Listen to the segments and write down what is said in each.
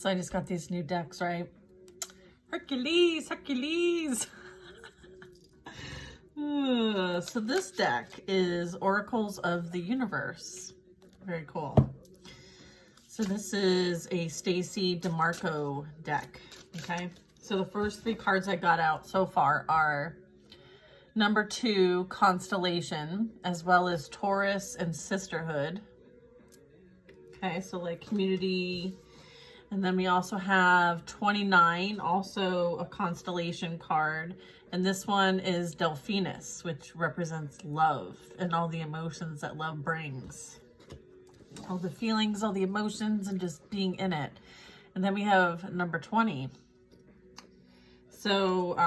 So I just got these new decks, right? Hercules, Hercules. So this deck is Oracles of the Universe. Very cool. So this is a Stacey DeMarco deck, okay? So the first 3 cards I got out so far are number 2, Constellation, as well as Taurus and Sisterhood. Okay, so like community. And then we also have 29, also a constellation card. And this one is Delphinus, which represents love and all the emotions that love brings. All the feelings, all the emotions, and just being in it. And then we have number 20. So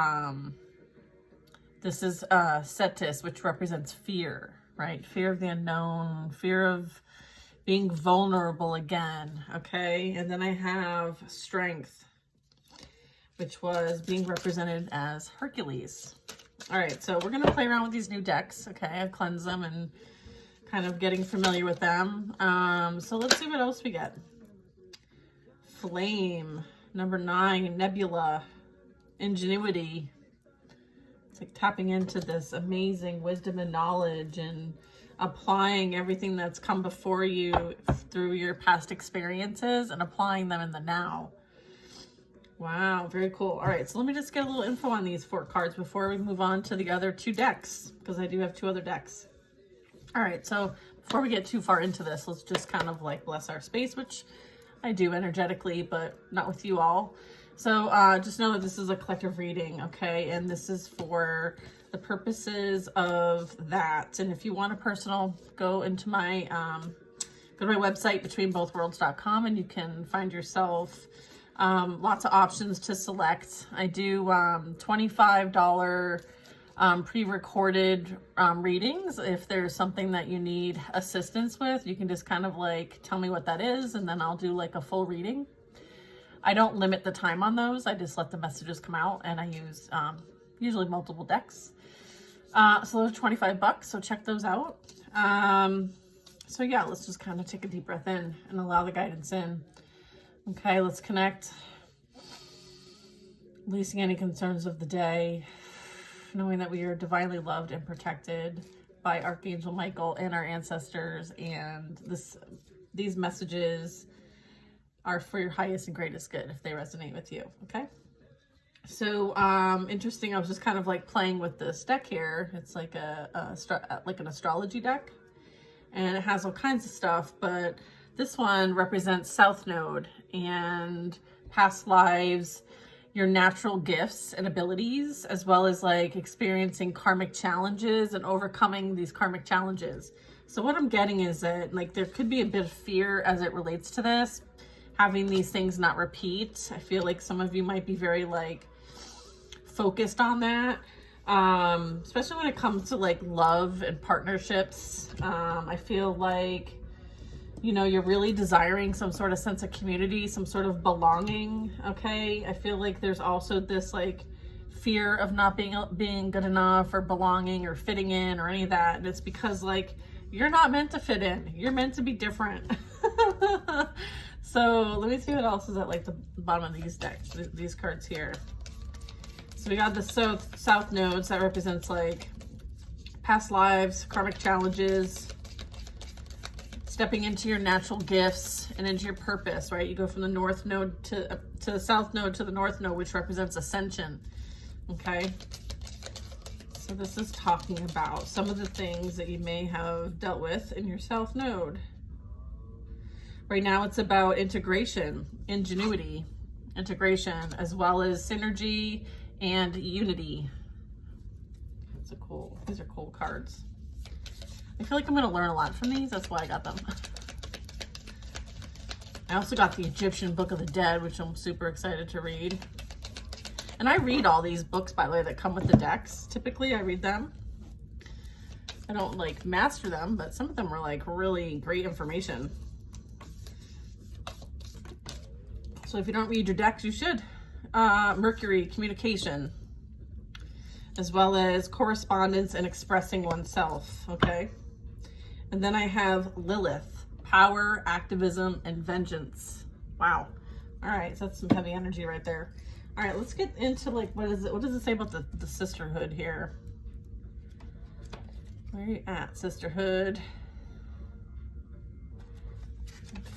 this is Cetus, which represents fear, right? Fear of the unknown, fear of being vulnerable again, okay? And then I have Strength, which was being represented as Hercules. All right, so we're gonna play around with these new decks, okay? I cleanse them and kind of getting familiar with them. So let's see what else we get. Flame, number 9, Nebula, Ingenuity. It's like tapping into this amazing wisdom and knowledge and applying everything that's come before you through your past experiences and applying them in the now. Wow, very cool. All right, so let me just get a little info on these 4 cards before we move on to the other 2 decks, because I do have 2 other decks. All right, so before we get too far into this, let's just kind of like bless our space, which I do energetically, but not with you all. So just know that this is a collective reading, okay? And this is for the purposes of that. And if you want a personal, go into my, go to my website, betweenbothworlds.com, and you can find yourself lots of options to select. I do $25 pre-recorded readings. If there's something that you need assistance with, you can just kind of like tell me what that is, and then I'll do like a full reading. I don't limit the time on those. I just let the messages come out, and I use usually multiple decks. So those are $25, so check those out. So yeah, let's just kind of take a deep breath in and allow the guidance in. Okay, let's connect. Releasing any concerns of the day, knowing that we are divinely loved and protected by Archangel Michael and our ancestors, and these messages are for your highest and greatest good if they resonate with you, okay? So, interesting, I was just kind of like playing with this deck here. It's like like an astrology deck, and it has all kinds of stuff, but this one represents South Node and past lives, your natural gifts and abilities, as well as like experiencing karmic challenges and overcoming these karmic challenges. So what I'm getting is that like there could be a bit of fear as it relates to this, having these things not repeat. I feel like some of you might be very like focused on that, especially when it comes to like love and partnerships. I feel like, you know, you're really desiring some sort of sense of community, some sort of belonging, okay? I feel like there's also this like fear of not being good enough or belonging or fitting in or any of that. And it's because like you're not meant to fit in. You're meant to be different. So let me see what else is at like the bottom of these decks, these cards here. So we got the South Nodes that represents like past lives, karmic challenges, stepping into your natural gifts and into your purpose, right? You go from the North Node to the South Node to the North Node, which represents ascension, okay? So this is talking about some of the things that you may have dealt with in your South Node. Right now it's about integration, ingenuity, integration, as well as synergy and unity. These are cool cards. I feel like I'm gonna learn a lot from these. That's why I got them. I also got the Egyptian Book of the Dead, which I'm super excited to read. And I read all these books, by the way, that come with the decks. Typically, I read them. I don't like master them, but some of them are like really great information. So if you don't read your decks, you should. Mercury, communication, as well as correspondence and expressing oneself, okay? And then I have Lilith, power, activism, and vengeance. Wow, All right, so that's some heavy energy right there. All right, let's get into like, what does it say about the sisterhood here? Where are you at, sisterhood?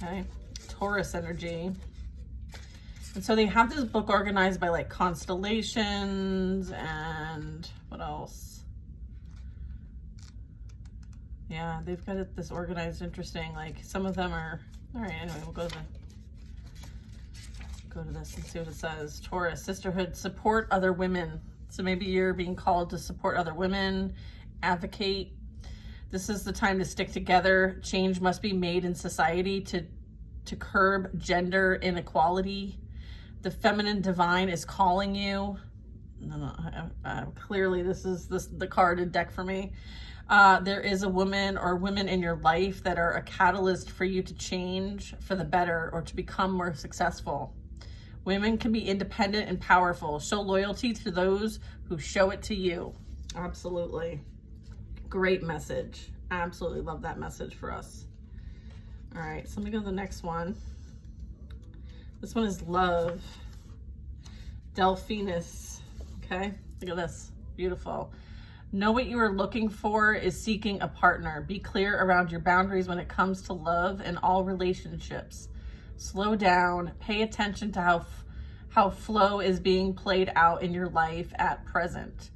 Okay, Taurus energy. And so they have this book organized by like constellations and what else? Yeah, they've got it this organized interesting. Like some of them are, all right, anyway, we'll go to this and see what it says. Taurus, sisterhood, support other women. So maybe you're being called to support other women, advocate. This is the time to stick together. Change must be made in society to curb gender inequality. The feminine divine is calling you. Clearly this is the carded deck for me. There is a woman or women in your life that are a catalyst for you to change for the better or to become more successful. Women can be independent and powerful. Show loyalty to those who show it to you. Absolutely. Great message. Absolutely love that message for us. All right, so let me go to the next one. This one is love. Delphinus. Okay, look at this. Beautiful. Know what you are looking for is seeking a partner. Be clear around your boundaries when it comes to love and all relationships. Slow down. Pay attention to how flow is being played out in your life at present.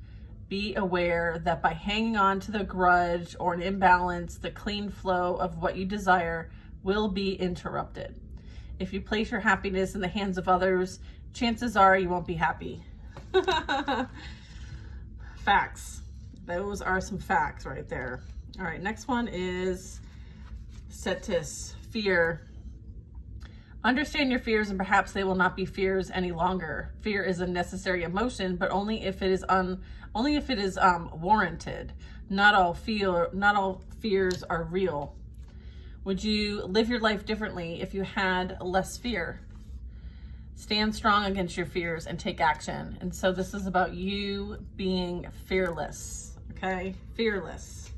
Be aware that by hanging on to the grudge or an imbalance, the clean flow of what you desire will be interrupted. If you place your happiness in the hands of others, chances are you won't be happy. Facts. Those are some facts right there. All right, next one is Cetus, fear. Understand your fears and perhaps they will not be fears any longer. Fear is a necessary emotion, but only if it is warranted. Not all fears are real. Would you live your life differently if you had less fear? Stand strong against your fears and take action. And so this is about you being fearless, okay? Fearless,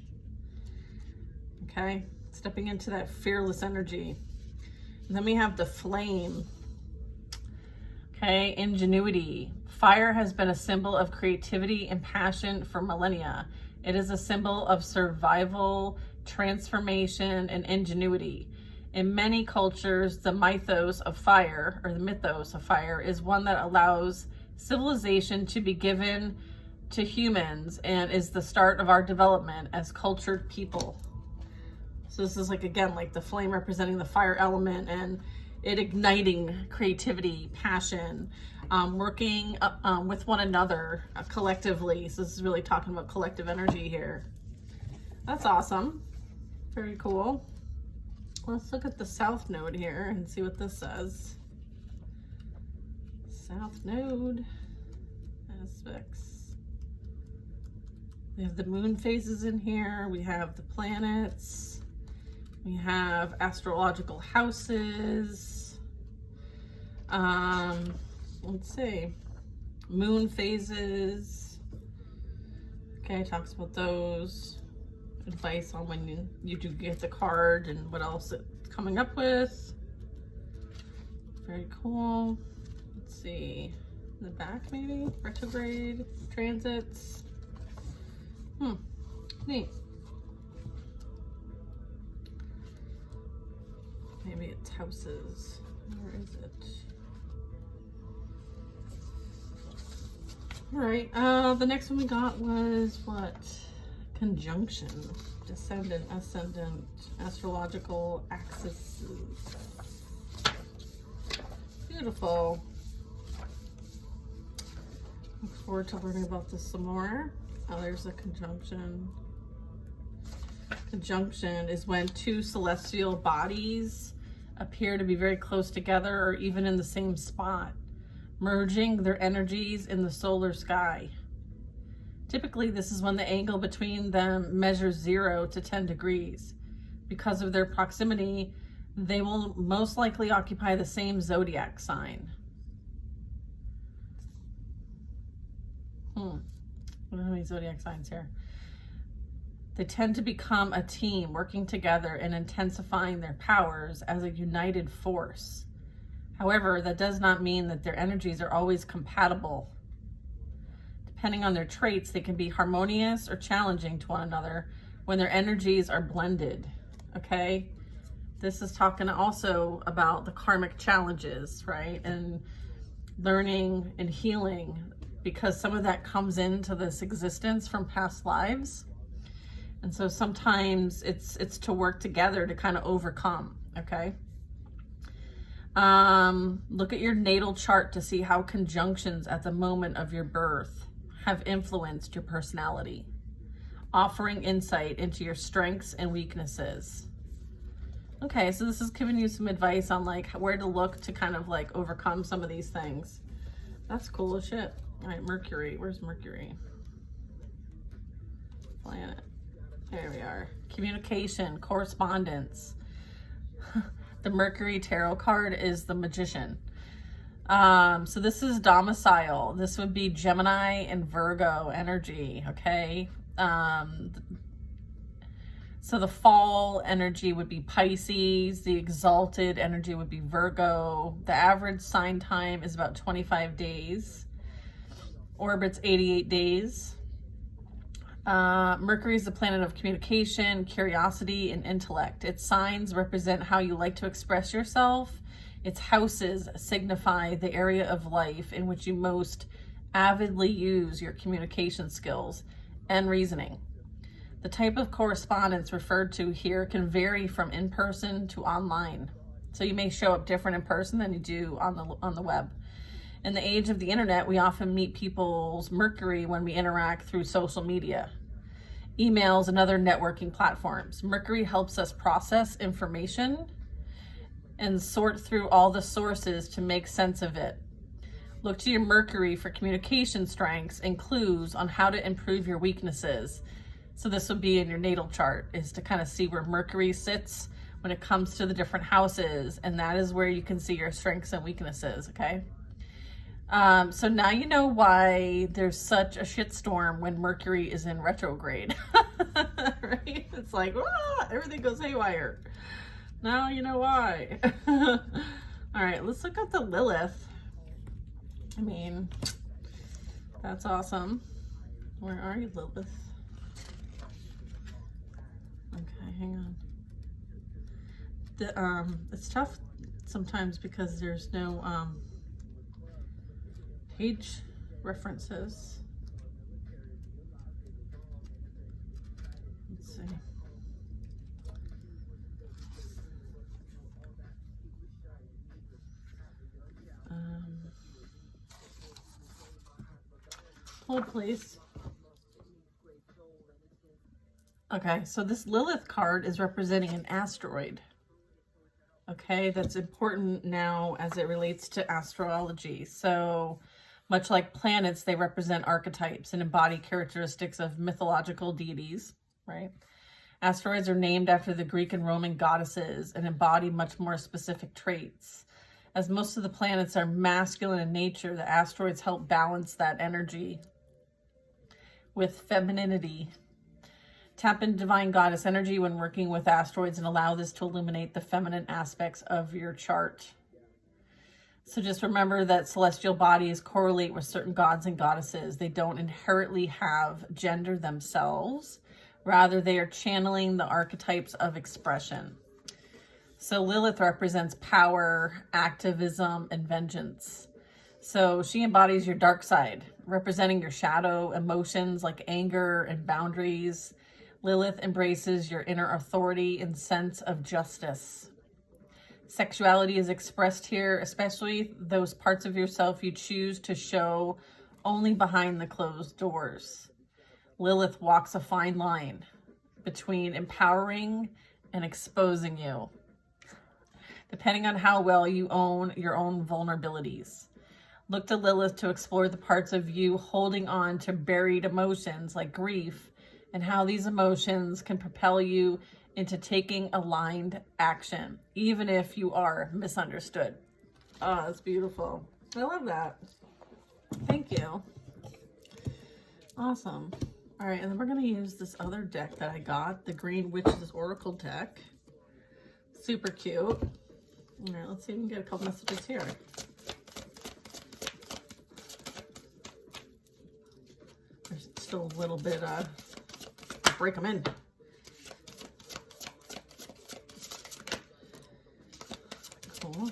okay? Stepping into that fearless energy. And then we have the flame, okay? Ingenuity. Fire has been a symbol of creativity and passion for millennia. It is a symbol of survival, transformation, and ingenuity. In many cultures, the mythos of fire is one that allows civilization to be given to humans and is the start of our development as cultured people. So this is like, again, like the flame representing the fire element and it igniting creativity, passion, working with one another collectively. So this is really talking about collective energy here. That's awesome. Very cool. Let's look at the South Node here and see what this says. South Node aspects. We have the moon phases in here. We have the planets. We have astrological houses. Let's see. Moon phases. Okay, talks about those. Advice on when you do get the card and what else it's coming up with. Very cool. Let's see. In the back maybe? Retrograde, transits. Neat. Maybe it's houses. Where is it? All right, the next one we got was what? Conjunction, descendant, ascendant, astrological axes. Beautiful. Look forward to learning about this some more. Oh, there's a conjunction. Conjunction is when two celestial bodies appear to be very close together or even in the same spot, merging their energies in the solar sky. Typically, this is when the angle between them measures 0 to 10 degrees. Because of their proximity, they will most likely occupy the same zodiac sign. I don't have any zodiac signs here. They tend to become a team, working together and intensifying their powers as a united force. However, that does not mean that their energies are always compatible. Depending on their traits, they can be harmonious or challenging to one another when their energies are blended, okay? This is talking also about the karmic challenges, right? And learning and healing, because some of that comes into this existence from past lives. And so sometimes it's to work together to kind of overcome, okay? Look at your natal chart to see how conjunctions at the moment of your birth have influenced your personality, offering insight into your strengths and weaknesses. Okay, so this is giving you some advice on like where to look to kind of like overcome some of these things. That's cool as shit. All right, Mercury. Where's Mercury? Planet. There we are. Communication, correspondence. The Mercury Tarot card is the Magician. So this is domicile. This would be Gemini and Virgo energy, okay? So the fall energy would be Pisces. The exalted energy would be Virgo. The average sign time is about 25 days. Orbit's 88 days. Mercury is the planet of communication, curiosity, and intellect. Its signs represent how you like to express yourself. Its houses signify the area of life in which you most avidly use your communication skills and reasoning. The type of correspondence referred to here can vary from in-person to online. So you may show up different in person than you do on the web. In the age of the internet, we often meet people's Mercury when we interact through social media, emails, and other networking platforms. Mercury helps us process information and sort through all the sources to make sense of it. Look to your Mercury for communication strengths and clues on how to improve your weaknesses. So this would be in your natal chart, is to kind of see where Mercury sits when it comes to the different houses, and that is where you can see your strengths and weaknesses, okay? So now you know why there's such a shitstorm when Mercury is in retrograde, right? It's like, everything goes haywire. Now you know why. All right, let's look at the Lilith. I mean, that's awesome. Where are you, Lilith? Okay, hang on. It's tough sometimes because there's no page references. Let's see. Hold, please. Okay, so this Lilith card is representing an asteroid. Okay, that's important now as it relates to astrology. So much like planets, they represent archetypes and embody characteristics of mythological deities, right? Asteroids are named after the Greek and Roman goddesses and embody much more specific traits. As most of the planets are masculine in nature, the asteroids help balance that energy with femininity. Tap into divine goddess energy when working with asteroids and allow this to illuminate the feminine aspects of your chart. So just remember that celestial bodies correlate with certain gods and goddesses. They don't inherently have gender themselves. Rather, they are channeling the archetypes of expression. So Lilith represents power, activism, and vengeance. So she embodies your dark side, representing your shadow emotions like anger and boundaries. Lilith embraces your inner authority and sense of justice. Sexuality is expressed here, especially those parts of yourself you choose to show only behind the closed doors. Lilith walks a fine line between empowering and exposing you, depending on how well you own your own vulnerabilities. Look to Lilith to explore the parts of you holding on to buried emotions like grief, and how these emotions can propel you into taking aligned action, even if you are misunderstood. Oh, that's beautiful. I love that. Thank you. Awesome. All right, and then we're going to use this other deck that I got, the Green Witch's Oracle deck. Super cute. All right, let's see if we can get a couple messages here. There's still a little bit, break them in. Cool.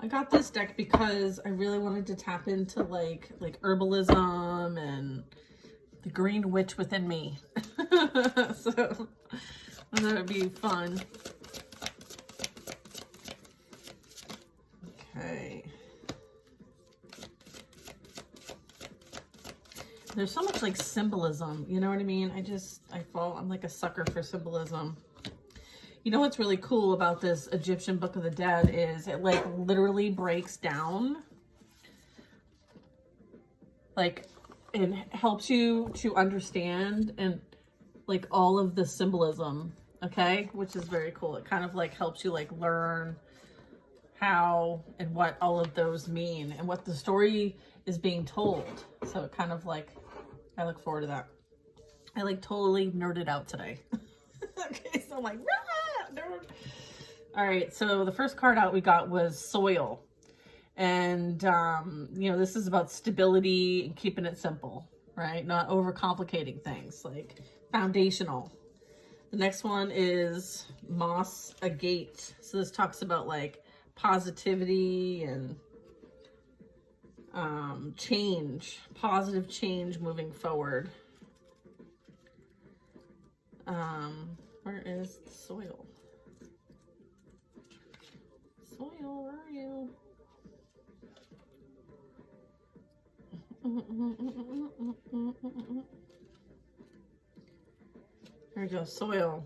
I got this deck because I really wanted to tap into like herbalism and the green witch within me. So I thought it'd be fun. Okay. There's so much like symbolism, you know what I mean? I'm like a sucker for symbolism. You know what's really cool about this Egyptian Book of the Dead is it like literally breaks down, like it helps you to understand and like all of the symbolism, okay? Which is very cool. It kind of like helps you like learn how and what all of those mean and what the story is being told. So it kind of like, I look forward to that. I like totally nerded out today. Okay, so I'm like, nerd. All right, so the first card out we got was Soil. And, you know, this is about stability and keeping it simple, right? Not overcomplicating things, like foundational. The next one is Moss Agate. So this talks about like positivity and change, positive change moving forward. Where is the Soil? Soil, where are you? There we go, Soil.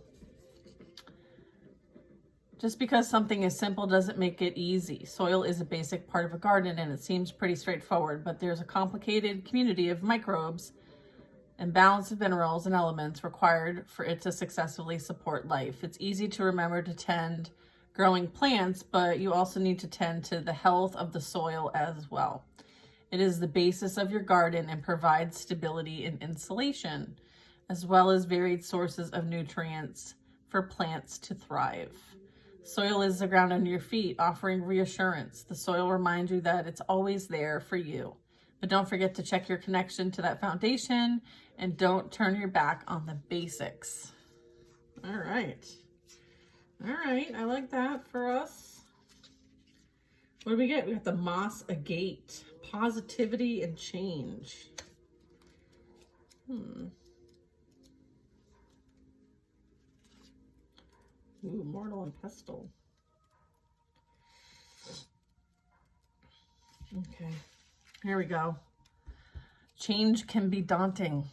Just because something is simple doesn't make it easy. Soil is a basic part of a garden and it seems pretty straightforward, but there's a complicated community of microbes and balance of minerals and elements required for it to successfully support life. It's easy to remember to tend growing plants, but you also need to tend to the health of the soil as well. It is the basis of your garden and provides stability and insulation, as well as varied sources of nutrients for plants to thrive. Soil is the ground under your feet, offering reassurance. The soil reminds you that it's always there for you. But don't forget to check your connection to that foundation and don't turn your back on the basics. All right. All right, I like that for us. What do we get? We got the Moss Agate, positivity and change. Ooh, Mortal and Pestle. Okay, here we go. Change can be daunting.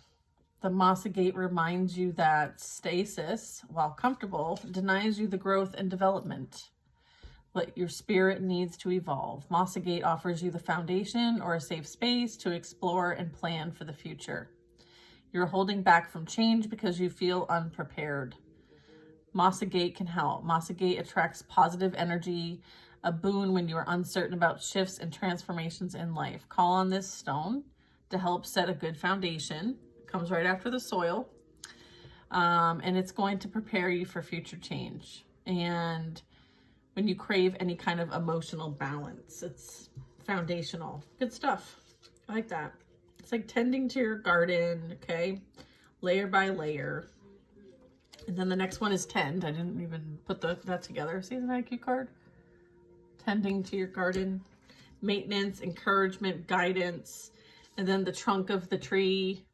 The Moss Agate reminds you that stasis, while comfortable, denies you the growth and development. But your spirit needs to evolve. Moss Agate offers you the foundation or a safe space to explore and plan for the future. You're holding back from change because you feel unprepared. Moss Agate can help. Moss Agate attracts positive energy, a boon when you are uncertain about shifts and transformations in life. Call on this stone to help set a good foundation. It comes right after the soil. And it's going to prepare you for future change. And when you crave any kind of emotional balance, it's foundational. Good stuff. I like that. It's like tending to your garden, okay? Layer by layer. And then the next one is Tend. I didn't even put that together. See the IQ card? Tending to your garden. Maintenance, encouragement, guidance. And then the trunk of the tree.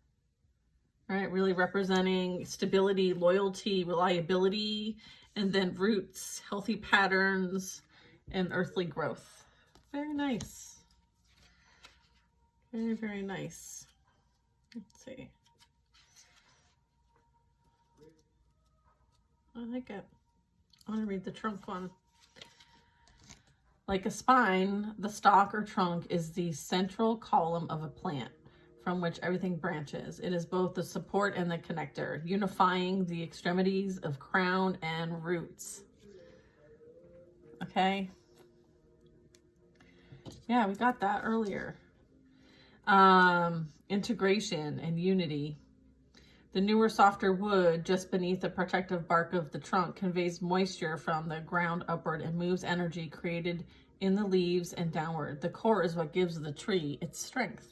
Right? Really representing stability, loyalty, reliability. And then roots, healthy patterns, and earthly growth. Very nice. Very, very nice. Let's see. I like it. I want to read the trunk one. Like a spine, the stalk or trunk is the central column of a plant from which everything branches. It is both the support and the connector, unifying the extremities of crown and roots. Okay. Yeah, we got that earlier. Integration and unity. The newer, softer wood just beneath the protective bark of the trunk conveys moisture from the ground upward and moves energy created in the leaves and downward. The core is what gives the tree its strength.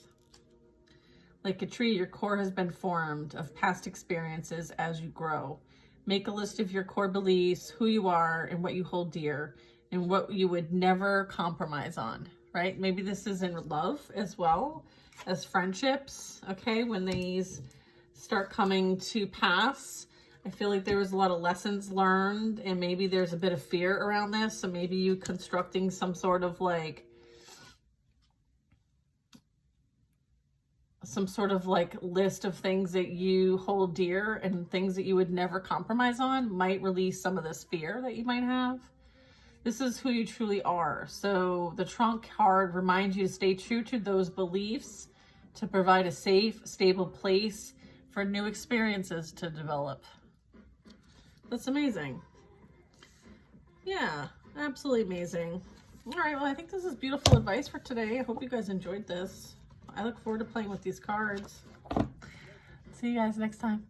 Like a tree, your core has been formed of past experiences as you grow. Make a list of your core beliefs, who you are, and what you hold dear, and what you would never compromise on, right? Maybe this is in love as well as friendships, okay? When these start coming to pass, I feel like there was a lot of lessons learned, and maybe there's a bit of fear around this. So maybe you constructing some sort of like list of things that you hold dear and things that you would never compromise on might release some of this fear that you might have. This is who you truly are. So the trunk card reminds you to stay true to those beliefs, to provide a safe, stable place for new experiences to develop. That's amazing. Yeah, absolutely amazing. All right, well, I think this is beautiful advice for today. I hope you guys enjoyed this. I look forward to playing with these cards. See you guys next time.